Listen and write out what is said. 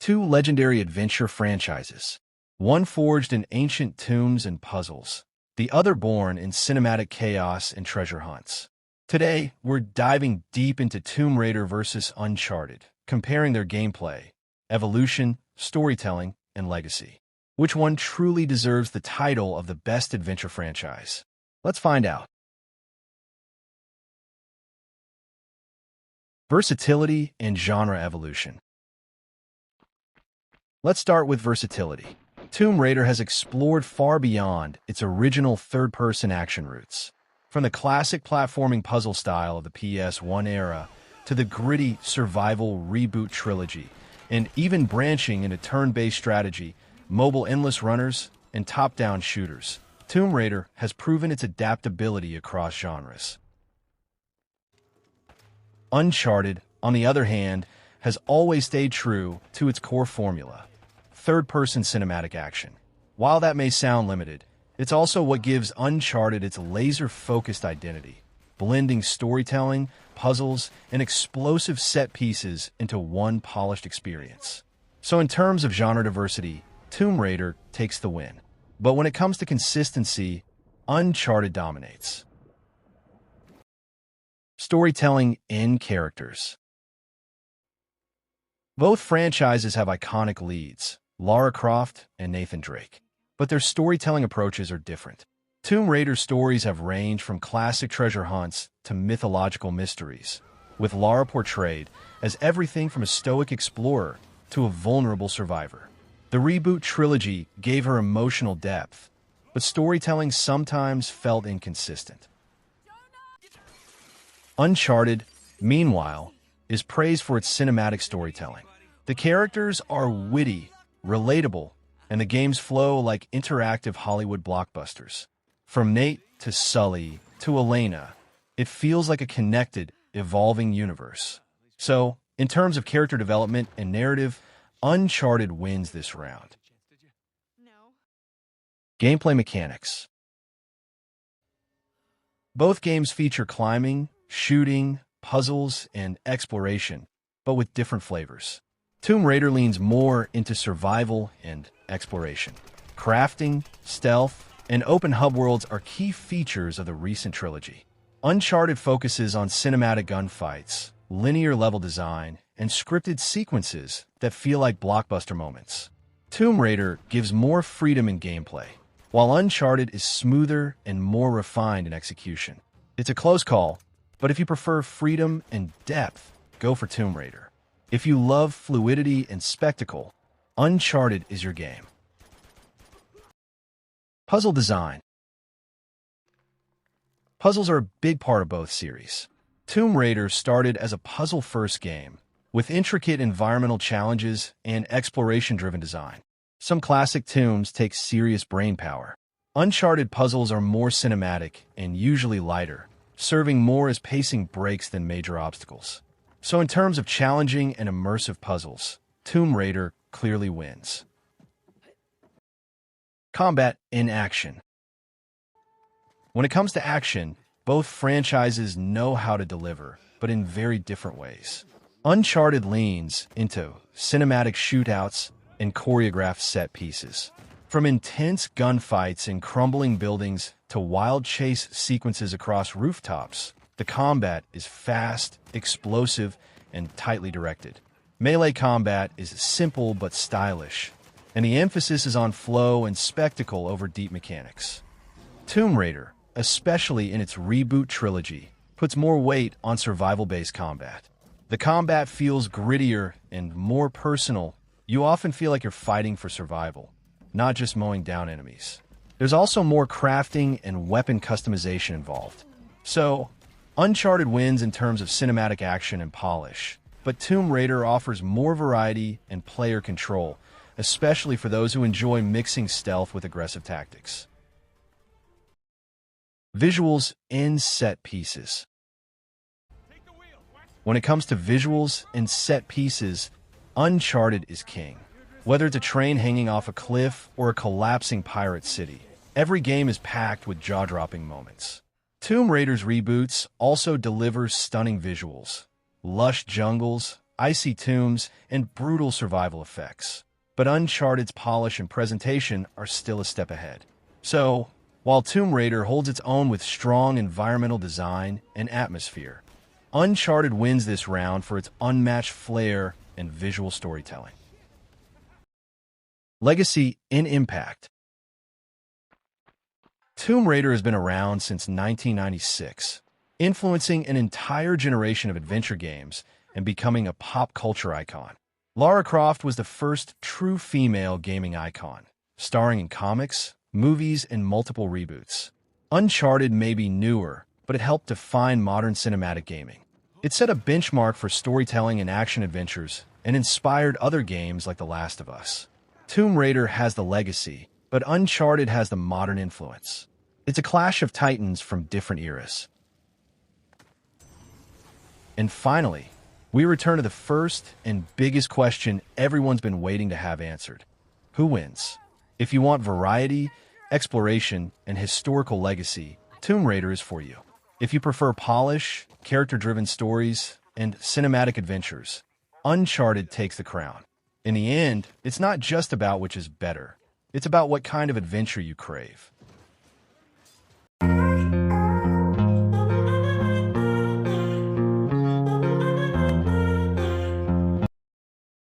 Two legendary adventure franchises, one forged in ancient tombs and puzzles, the other born in cinematic chaos and treasure hunts. Today, we're diving deep into Tomb Raider vs. Uncharted, comparing their gameplay, evolution, storytelling, and legacy. Which one truly deserves the title of the best adventure franchise? Let's find out. Versatility and genre evolution. Let's start with versatility. Tomb Raider has explored far beyond its original third-person action roots. From the classic platforming puzzle style of the PS1 era to the gritty survival reboot trilogy, and even branching into turn-based strategy, mobile endless runners, and top-down shooters, Tomb Raider has proven its adaptability across genres. Uncharted, on the other hand, has always stayed true to its core formula: third-person cinematic action. While that may sound limited, it's also what gives Uncharted its laser-focused identity, blending storytelling, puzzles, and explosive set pieces into one polished experience. So in terms of genre diversity, Tomb Raider takes the win. But when it comes to consistency, Uncharted dominates. Storytelling and characters. Both franchises have iconic leads, Lara Croft and Nathan Drake, but their storytelling approaches are different. Tomb Raider stories have ranged from classic treasure hunts to mythological mysteries, with Lara portrayed as everything from a stoic explorer to a vulnerable survivor. The reboot trilogy gave her emotional depth, but storytelling sometimes felt inconsistent. Uncharted, meanwhile, is praised for its cinematic storytelling. The characters are witty, relatable, and the games flow like interactive Hollywood blockbusters. From Nate to Sully to Elena, it feels like a connected, evolving universe. So, in terms of character development and narrative, Uncharted wins this round. Gameplay mechanics. Both games feature climbing, shooting, puzzles, and exploration, but with different flavors. Tomb Raider leans more into survival and exploration. Crafting, stealth, and open hub worlds are key features of the recent trilogy. Uncharted focuses on cinematic gunfights, linear level design, and scripted sequences that feel like blockbuster moments. Tomb Raider gives more freedom in gameplay, while Uncharted is smoother and more refined in execution. It's a close call, but if you prefer freedom and depth, go for Tomb Raider. If you love fluidity and spectacle, Uncharted is your game. Puzzle design. Puzzles are a big part of both series. Tomb Raider started as a puzzle-first game, with intricate environmental challenges and exploration-driven design. Some classic tombs take serious brainpower. Uncharted puzzles are more cinematic and usually lighter, serving more as pacing breaks than major obstacles. So in terms of challenging and immersive puzzles, Tomb Raider clearly wins. Combat in action. When it comes to action, both franchises know how to deliver, but in very different ways. Uncharted leans into cinematic shootouts and choreographed set pieces. From intense gunfights in crumbling buildings to wild chase sequences across rooftops, the combat is fast, explosive, and tightly directed. Melee combat is simple but stylish, and the emphasis is on flow and spectacle over deep mechanics. Tomb Raider, especially in its reboot trilogy, puts more weight on survival-based combat. The combat feels grittier and more personal. You often feel like you're fighting for survival, not just mowing down enemies. There's also more crafting and weapon customization involved. So, Uncharted wins in terms of cinematic action and polish, but Tomb Raider offers more variety and player control, especially for those who enjoy mixing stealth with aggressive tactics. Visuals and set pieces. When it comes to visuals and set pieces, Uncharted is king. Whether it's a train hanging off a cliff or a collapsing pirate city, every game is packed with jaw-dropping moments. Tomb Raider's reboots also deliver stunning visuals. Lush jungles, icy tombs, and brutal survival effects. But Uncharted's polish and presentation are still a step ahead. So, while Tomb Raider holds its own with strong environmental design and atmosphere, Uncharted wins this round for its unmatched flair and visual storytelling. Legacy and impact. Tomb Raider has been around since 1996, influencing an entire generation of adventure games and becoming a pop culture icon. Lara Croft was the first true female gaming icon, starring in comics, movies, and multiple reboots. Uncharted may be newer, but it helped define modern cinematic gaming. It set a benchmark for storytelling and action adventures and inspired other games like The Last of Us. Tomb Raider has the legacy, but Uncharted has the modern influence. It's a clash of titans from different eras. And finally, we return to the first and biggest question everyone's been waiting to have answered. Who wins? If you want variety, exploration, and historical legacy, Tomb Raider is for you. If you prefer polish, character-driven stories, and cinematic adventures, Uncharted takes the crown. In the end, it's not just about which is better. It's about what kind of adventure you crave.